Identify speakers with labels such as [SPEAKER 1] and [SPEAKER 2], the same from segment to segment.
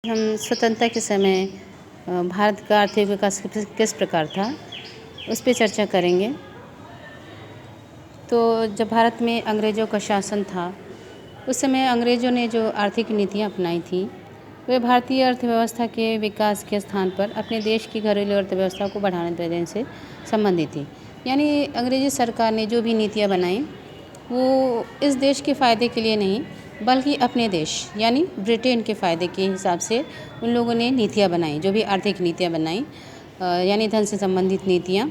[SPEAKER 1] हम स्वतंत्रता के समय भारत का आर्थिक विकास किस प्रकार था उस पे चर्चा करेंगे। तो जब भारत में अंग्रेज़ों का शासन था उस समय अंग्रेज़ों ने जो आर्थिक नीतियाँ अपनाई थी वे भारतीय अर्थव्यवस्था के विकास के स्थान पर अपने देश की घरेलू अर्थव्यवस्था को बढ़ाने देने से संबंधित थी। यानी अंग्रेज़ी सरकार ने जो भी नीतियाँ बनाई वो इस देश के फ़ायदे के लिए नहीं बल्कि अपने देश यानी ब्रिटेन के फ़ायदे के हिसाब से उन लोगों ने नीतियाँ बनाई, जो भी आर्थिक नीतियाँ बनाई यानी धन से संबंधित नीतियाँ।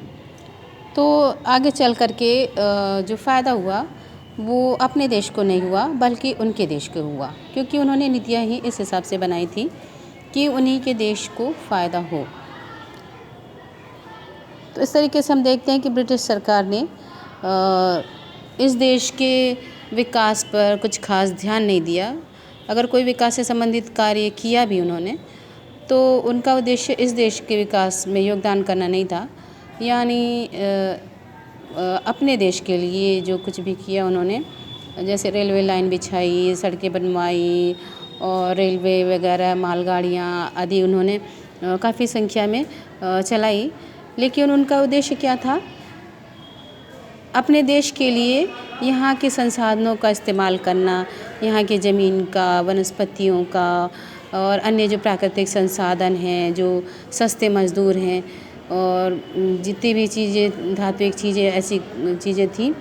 [SPEAKER 1] तो आगे चल कर के जो फ़ायदा हुआ वो अपने देश को नहीं हुआ बल्कि उनके देश को हुआ, क्योंकि उन्होंने नीतियाँ ही इस हिसाब से बनाई थी कि उन्हीं के देश को फ़ायदा हो। तो इस तरीके से हम देखते हैं कि ब्रिटिश सरकार ने इस देश के विकास पर कुछ खास ध्यान नहीं दिया। अगर कोई विकास से संबंधित कार्य किया भी उन्होंने तो उनका उद्देश्य इस देश के विकास में योगदान करना नहीं था। यानी अपने देश के लिए जो कुछ भी किया उन्होंने, जैसे रेलवे लाइन बिछाई, सड़कें बनवाई और रेलवे वगैरह मालगाड़ियाँ आदि उन्होंने काफ़ी संख्या में चलाई। लेकिन उनका उद्देश्य क्या था? अपने देश के लिए यहाँ के संसाधनों का इस्तेमाल करना, यहाँ की ज़मीन का, वनस्पतियों का और अन्य जो प्राकृतिक संसाधन हैं, जो सस्ते मज़दूर हैं और जितनी भी चीज़ें धात्विक चीज़ें ऐसी चीज़ें थी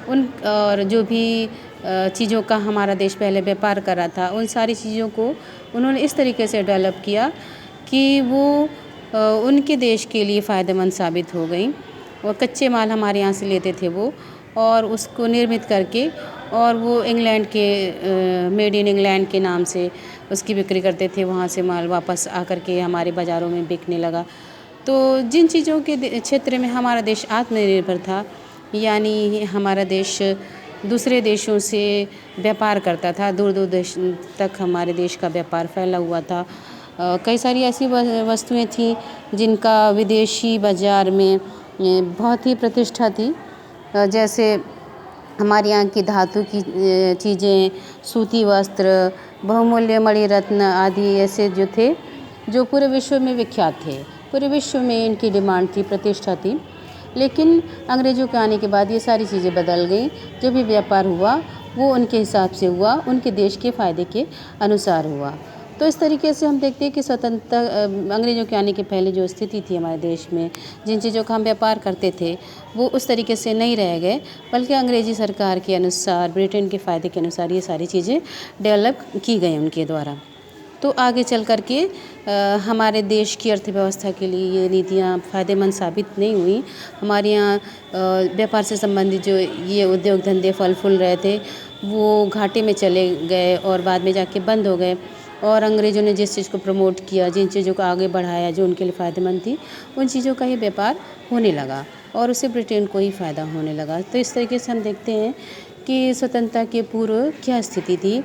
[SPEAKER 1] उन और जो भी चीज़ों का हमारा देश पहले व्यापार कर रहा था, उन सारी चीज़ों को उन्होंने इस तरीके से डेवलप किया कि वो उनके देश के लिए फ़ायदेमंद साबित हो गई। और कच्चे माल हमारे यहाँ से लेते थे वो और उसको निर्मित करके और वो इंग्लैंड के मेड इन इंग्लैंड के नाम से उसकी बिक्री करते थे। वहाँ से माल वापस आकर के हमारे बाज़ारों में बिकने लगा। तो जिन चीज़ों के क्षेत्र में हमारा देश आत्मनिर्भर था, यानी हमारा देश दूसरे देशों से व्यापार करता था, दूर दूर देश तक हमारे देश का व्यापार फैला हुआ था। कई सारी ऐसी वस्तुएं थीं जिनका विदेशी बाज़ार में बहुत ही प्रतिष्ठा थी, जैसे हमारे यहाँ की धातु की चीज़ें, सूती वस्त्र, बहुमूल्य मणिरत्न आदि ऐसे जो थे जो पूरे विश्व में विख्यात थे। पूरे विश्व में इनकी डिमांड थी, प्रतिष्ठा थी। लेकिन अंग्रेज़ों के आने के बाद ये सारी चीज़ें बदल गई। जो भी व्यापार हुआ वो उनके हिसाब से हुआ, उनके देश के फ़ायदे के अनुसार हुआ। तो इस तरीके से हम देखते हैं कि स्वतंत्रता अंग्रेज़ों के आने के पहले जो स्थिति थी हमारे देश में, जिन चीज़ों का हम व्यापार करते थे वो उस तरीके से नहीं रह गए, बल्कि अंग्रेज़ी सरकार के अनुसार, ब्रिटेन के फ़ायदे के अनुसार ये सारी चीज़ें डेवलप की गई उनके द्वारा। तो आगे चल कर के हमारे देश की अर्थव्यवस्था के लिए ये नीतियाँ फ़ायदेमंद साबित नहीं हुई। हमारे यहाँ व्यापार से संबंधित जो ये उद्योग धंधे फल फूल रहे थे वो घाटे में चले गए और बाद में जाके बंद हो गए। और अंग्रेज़ों ने जिस चीज़ को प्रमोट किया, जिन चीज़ों को आगे बढ़ाया जो उनके लिए फ़ायदेमंद थी, उन चीज़ों का ही व्यापार होने लगा और उससे ब्रिटेन को ही फ़ायदा होने लगा। तो इस तरीके से हम देखते हैं कि स्वतंत्रता के पूर्व क्या स्थिति थी।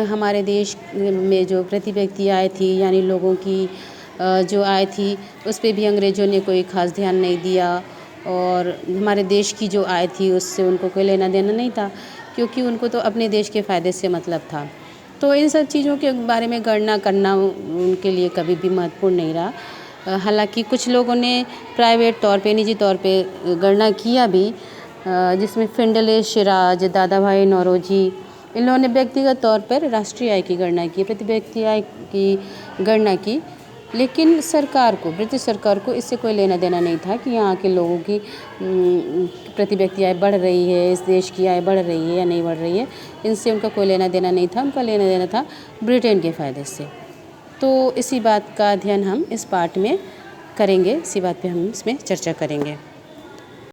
[SPEAKER 1] हमारे देश में जो प्रति व्यक्ति आय थी, यानी लोगों की जो आय थी उस पे भी अंग्रेज़ों ने कोई ख़ास ध्यान नहीं दिया और हमारे देश की जो आय थी उससे उनको कोई लेना देना नहीं था, क्योंकि उनको तो अपने देश के फ़ायदे से मतलब था। तो इन सब चीज़ों के बारे में गणना करना उनके लिए कभी भी महत्वपूर्ण नहीं रहा। हालांकि कुछ लोगों ने प्राइवेट तौर पे, निजी तौर पे गणना किया भी, जिसमें फिंडले शिराज, दादा भाई नौरोजी, इन लोगों ने व्यक्तिगत तौर पर राष्ट्रीय आय की गणना की, प्रति व्यक्ति आय की गणना की। लेकिन सरकार को, ब्रिटिश सरकार को इससे कोई लेना देना नहीं था कि यहाँ के लोगों की प्रति व्यक्ति आय बढ़ रही है, इस देश की आय बढ़ रही है या नहीं बढ़ रही है, इनसे उनका कोई लेना देना नहीं था। उनका लेना देना था ब्रिटेन के फ़ायदे से। तो इसी बात का अध्ययन हम इस पार्ट में करेंगे, इसी बात पे हम इसमें चर्चा करेंगे।